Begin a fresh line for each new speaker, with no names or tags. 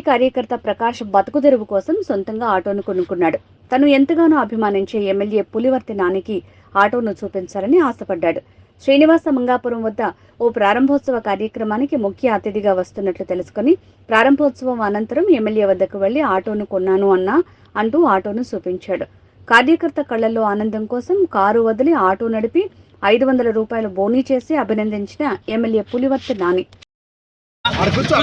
కార్యకర్త ప్రకాష్ బతుకు తెరువు కోసం సొంతంగా ఆటోను కొనుక్కున్నాడు. తను ఎంతగానో అభిమానించే ఎమ్మెల్యే పులివర్తి నానికి ఆటోను చూపించాలని ఆశపడ్డాడు. శ్రీనివాస మంగాపురం వద్ద ఓ ప్రారంభోత్సవ కార్యక్రమానికి ముఖ్య అతిథిగా వస్తున్నట్లు తెలుసుకుని ప్రారంభోత్సవం అనంతరం ఎమ్మెల్యే వద్దకు వెళ్లి ఆటోను కొన్నాను అంటూ ఆటోను చూపించాడు. కార్యకర్త కళ్లలో ఆనందం కోసం కారు వదిలి ఆటో నడిపి 500 రూపాయలు బోనీ చేసి అభినందించిన ఎమ్మెల్యే పులివర్తి నాని.
కూర్చో